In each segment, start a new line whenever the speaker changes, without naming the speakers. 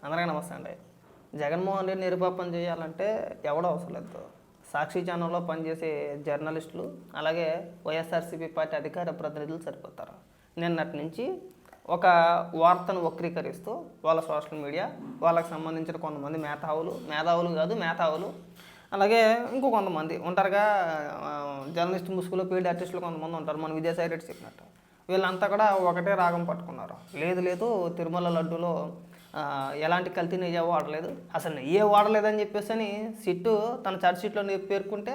అందరికీ నమస్తే అండి. జగన్మోహన్ రెడ్డి నిరుపాపన చేయాలంటే ఎవడో అవసరం లేదు. సాక్షి ఛానల్లో పనిచేసే జర్నలిస్టులు అలాగే వైఎస్ఆర్సీపీ పార్టీ అధికార ప్రతినిధులు సరిపోతారు. నిన్నటి నుంచి ఒక వార్తను వక్రీకరిస్తూ వాళ్ళ సోషల్ మీడియా వాళ్ళకి సంబంధించిన కొంతమంది మేధావులు అలాగే ఇంకో కొంతమంది ఉంటారుగా, జర్నలిస్ట్ ముసుగులో పీడి ఆర్టిస్టులు కొంతమంది ఉంటారు. మన విజయసాయి రెడ్డి చెప్పినట్టు వీళ్ళంతా కూడా ఒకటే రాగం పట్టుకున్నారు. లేదు తిరుమల లడ్డూలో ఎలాంటి కల్తీ నెయ్యి వాడలేదు, అసలు నెయ్యే వాడలేదని చెప్పేసి అని సిట్టు తన ఛార్జ్ షీట్లో పేర్కొంటే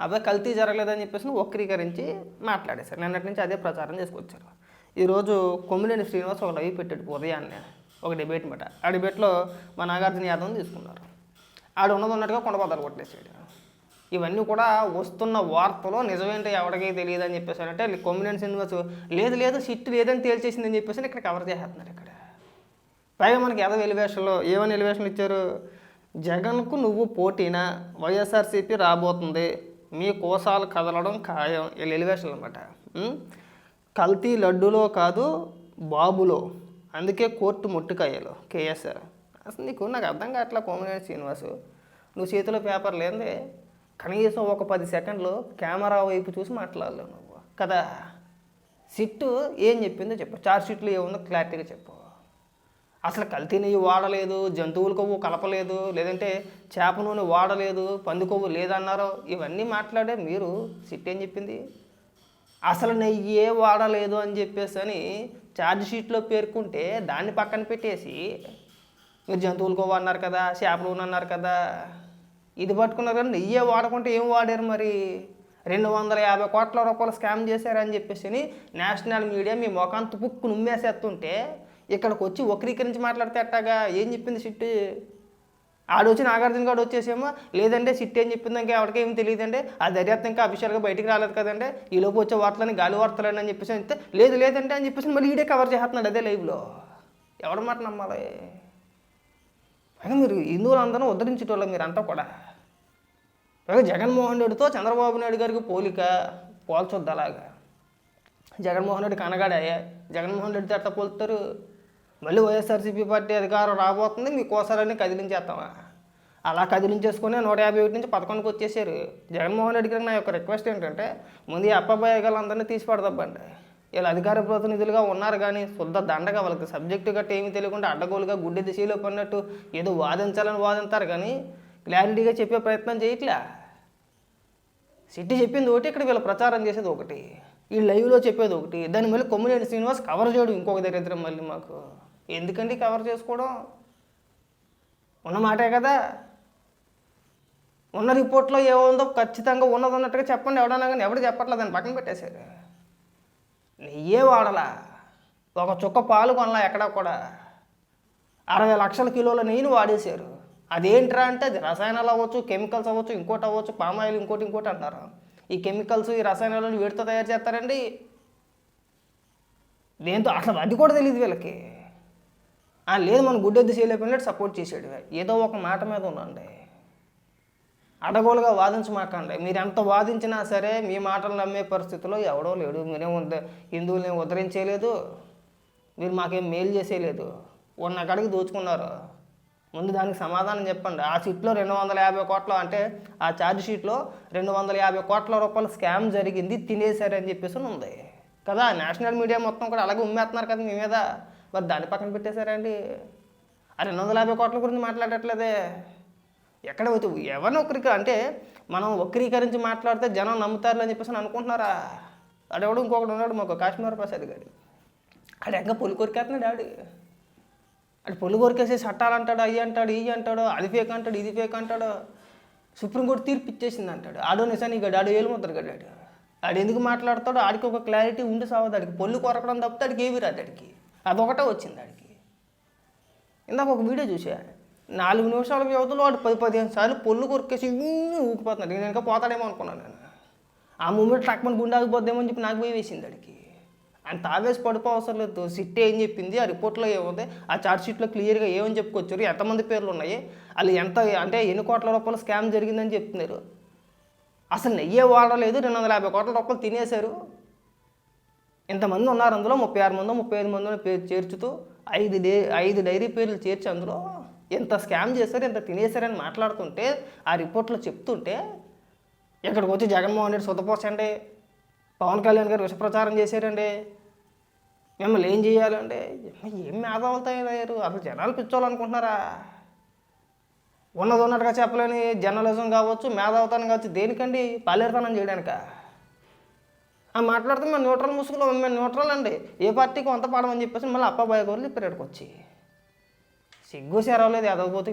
అవే కల్తీ జరగలేదని చెప్పేసి వక్రీకరించి మాట్లాడేశారు. నిన్నటి నుంచి అదే ప్రచారం చేసుకొచ్చారు. ఈరోజు కొమ్మినేని శ్రీనివాస్ ఒక లైవ్ పెట్టాడు ఉదయాన్నే, ఒక డిబేట్ మాట. ఆ డిబేట్లో మా నాగార్జున యాదవ్ని తీసుకున్నారు. ఆడు ఉన్నట్టుగా కొండబద్దలు కొట్టేసాడు. ఇవన్నీ కూడా వస్తున్న వార్తలో నిజమేంటో ఎవరికీ తెలియదు అని చెప్పేసి అంటే కొమ్మినేని శ్రీనివాస్ లేదు సిట్టు లేదని తేల్చేసిందని చెప్పేసి ఇక్కడ కవర్ చేస్తున్నారు. ఇక్కడ పైగా మనకి ఏమని ఎలివేషన్లు ఇచ్చారు, జగన్కు నువ్వు పోటీనా, వైఎస్ఆర్సీపీ రాబోతుంది, మీ కోసాలు కదలడం ఖాయం. వీళ్ళు ఎలివేషన్లు అనమాట. కల్తీ లడ్డులో కాదు బాబులో, అందుకే కోర్టు ముట్టుకాయలు కేఎస్ఆర్. అసలు నాకు అర్థం కావట్లా కొమ్మినేని శ్రీనివాసు, నువ్వు చేతిలో పేపర్ లేదే కనీసం ఒక 10 సెకండ్లు కెమెరా వైపు చూసి మాట్లాడలేవు నువ్వు కదా. సిట్టు ఏం చెప్పిందో చెప్పు, ఛార్జ్ షీట్లో ఏముందో క్లారిటీగా చెప్పు. అసలు కల్తీ నెయ్యి వాడలేదు, జంతువుల కొవ్వు కలపలేదు, లేదంటే చేప నూనె వాడలేదు, పంది కొవ్వు లేదన్నారు. ఇవన్నీ మాట్లాడే మీరు సిట్ ఏం చెప్పింది, అసలు నెయ్యే వాడలేదు అని చెప్పేసి అని ఛార్జ్ షీట్లో పేర్కొంటే దాన్ని పక్కన పెట్టేసి మీరు జంతువుల కొవ్వు అన్నారు కదా, చేప నూనె అన్నారు కదా, ఇది పట్టుకున్నారు కానీ నెయ్యే వాడకుంటే ఏం వాడారు మరి? 250 కోట్ల రూపాయలు స్కామ్ చేశారని చెప్పేసి నేషనల్ మీడియా మీ ముఖాన్ని తుపుక్కు నుమ్మేసేస్తుంటే ఇక్కడికి వచ్చి వక్రీకరించి మాట్లాడితే అట్టాగా. ఏం చెప్పింది సిట్టు? ఆడొచ్చి నాగార్జున గారు వచ్చేసేమో లేదంటే సిట్టు ఏం చెప్పింది ఇంకా ఎవరికి ఏమి తెలియదండి, ఆ దర్యాప్తు ఇంకా అఫీషియల్గా బయటికి రాలేదు కదండి, ఈలోపు వచ్చే వార్తలని గాలి వార్తలని అని చెప్పేసి అయితే లేదంటే అని చెప్పేసి మళ్ళీ ఈడే కవర్ చేస్తున్నాడు అదే లైవ్లో. ఎవరి మాట నమ్మాలి? పైగా మీరు హిందువులందరూ ఉద్ధరించేటోళ్ళు మీరంతా కూడా. పైగా జగన్మోహన్ రెడ్డితో చంద్రబాబు నాయుడు గారికి పోల్చొద్దు అలాగా. జగన్మోహన్ రెడ్డి కనగాడే, జగన్మోహన్ రెడ్డితో ఎట్లా పోలుతారు? మళ్ళీ వైఎస్ఆర్సీపీ పార్టీ అధికారం రాబోతుంది, మీ కోసాలన్నీ కదిలించేస్తామా? అలా కదిలించేసుకుని 151 నుంచి 11కి వచ్చేసారు. జగన్మోహన్ రెడ్డి గారికి నా యొక్క రిక్వెస్ట్ ఏంటంటే ముందు ఈ అప్పబాయగాళ్ళందరినీ తీసి పడదబ్బండి. వీళ్ళు అధికార ప్రతినిధులుగా ఉన్నారు కానీ శుద్ధ దండగా వాళ్ళకి సబ్జెక్టు గట్ట ఏమీ తెలియకుండా అడ్డగోలుగా గుడ్డి దిశలో పడినట్టు ఏదో వాదించారు కానీ క్లారిటీగా చెప్పే ప్రయత్నం చేయట్లే. సిట్టి చెప్పింది ఒకటి, ఇక్కడ వీళ్ళు ప్రచారం చేసేది ఒకటి, ఈ లైవ్లో చెప్పేది ఒకటి. దాన్ని మళ్ళీ కొమ్మినేని శ్రీనివాస్ కవర్ చేయడం ఇంకొక దరిద్రం. మళ్ళీ మాకు ఎందుకండి కవర్ చేసుకోవడం? ఉన్న మాటే కదా, ఉన్న రిపోర్ట్లో ఏముందో ఖచ్చితంగా ఉన్నట్టుగా చెప్పండి. ఎవడన్నా కానీ ఎవడు చెప్పట్లేదు, దాన్ని పక్కన పెట్టేశారు. నెయ్యే వాడలా, ఒక చుక్క పాలు కొనలా, ఎక్కడా కూడా 60 లక్షల కిలోల నెయ్యిని వాడేశారు. అదేంట్రా అంటే అది రసాయనాలు అవ్వచ్చు, కెమికల్స్ అవ్వచ్చు, ఇంకోటి అవ్వచ్చు, పామాయిల్ ఇంకోటి అంటారు. ఈ కెమికల్స్ ఈ రసాయనాలను వీటితో తయారు చేస్తారండి. దేంతో అసలు అది కూడా తెలియదు వీళ్ళకి. లేదు మనం గుడ్డెద్దు చేయలేకపోయినట్టు సపోర్ట్ చేసాడు. ఏదో ఒక మాట మీద ఉండండి, అడగోలుగా వాదించమాకండి. మీరు ఎంత వాదించినా సరే మీ మాటలు నమ్మే పరిస్థితిలో ఎవడో లేడు. మీరేం హిందువులనేం ఉద్ధరించేయలేదు, మీరు మాకేం మేలు చేసేయలేదు. ఉన్న కాడికి దోచుకున్నారు. ముందు దానికి సమాధానం చెప్పండి. ఆ సీట్లో 250 కోట్ల అంటే ఆ ఛార్జ్ షీట్లో 250 కోట్ల రూపాయలు స్కామ్ జరిగింది, తినేశారని చెప్పేసి ఉంది కదా. నేషనల్ మీడియా మొత్తం కూడా అలాగే ఉమ్మేస్తున్నారు కదా మీ మీద. మరి దాన్ని పక్కన పెట్టేశారండి. ఆ 250 కోట్ల గురించి మాట్లాడట్లేదే. ఎక్కడ ఎవరిని అంటే మనం వక్రీకరించి మాట్లాడితే జనం నమ్ముతారు అని చెప్పేసి అనుకుంటున్నారా? ఆడెవడు ఇంకొకటి ఉన్నాడు మాకు, కాశ్మీర్ ప్రసాద్ గారు. ఆడు ఇంకా పొలి కొరికేస్తున్నాడు. అటు పొలి కొరికేసి చట్టాలు అంటాడు, అయ్యి అంటాడు, ఇవి అంటాడు, అది ఫేక్ అంటాడు, ఇది ఫేక్ అంటాడు. సుప్రీంకోర్టు తీర్పు ఇచ్చేసింది అంటాడు. ఆడో నిజానికి గడు, ఆడు ఏలు ముద్దరు గడ్డాడు. ఆడు ఎందుకు మాట్లాడతాడో ఆడికి ఒక క్లారిటీ ఉండి సావదు. ఆడికి పొల్లు కొరకడం తప్పితే ఆడికి ఏవి రాదు. ఆడికి అదొకటే వచ్చింది. ఆడికి ఇందాక ఒక వీడియో చూసా, 4 నిమిషాల వ్యవధిలో వాడు 10-15 సార్లు పొల్లు కొరికేసి ఊగిపోతున్నాడు. నేను ఇంకా పోతాడేమో అనుకున్నాను నేను. ఆ మూమెంట్ టక్మని గుండె ఆగిపోద్దేమో అని చెప్పి నాకు పోయి వేసింది. ఆడికి అంత ఆవేశ పడిపో అవసరం లేదు. సిట్ ఏం చెప్పింది, ఆ రిపోర్ట్లో ఏముంది, ఆ ఛార్జ్ షీట్లో క్లియర్గా ఏమని చెప్పుకొచ్చారు, ఎంతమంది పేర్లు ఉన్నాయి, వాళ్ళు అంటే ఎన్ని కోట్ల రూపాయలు స్కామ్ జరిగిందని చెప్తున్నారు. అసలు నెయ్యే వాడలేదు, 250 కోట్ల రూపాయలు తినేశారు. ఇంతమంది ఉన్నారు అందులో, 36 మందో 35 మందో పేరు చేర్చుతూ 5 డైరీ పేర్లు చేర్చి అందులో ఎంత స్కామ్ చేశారు, ఎంత తినేశారని మాట్లాడుతుంటే, ఆ రిపోర్ట్లో చెప్తుంటే ఇక్కడికి వచ్చి జగన్మోహన్ రెడ్డి సుతపోసండి, పవన్ కళ్యాణ్ గారు విషప్రచారం చేశారండి, మిమ్మల్ని ఏం చేయాలండి? ఏం మేధావులతయ్యారు? అసలు జనాలు పిచ్చోళ్ళనుకుంటున్నారా? ఉన్నది ఉన్నట్టుగా చెప్పలేని జర్నలిజం కావచ్చు, మేధావుతనం కావచ్చు, దేనికండి? పాలేరుతనం చేయడానిక? మాట్లాడితే మేము న్యూట్రల్ ముసుగులో మేము న్యూట్రల్ అండి, ఏ పార్టీకి వంత పాడమని చెప్పేసి మళ్ళీ అప్పాబాయి గోర్లు చెప్పారు. ఇక్కడికి వచ్చి సిగ్గు సేరవలేదు ఎదగపోతే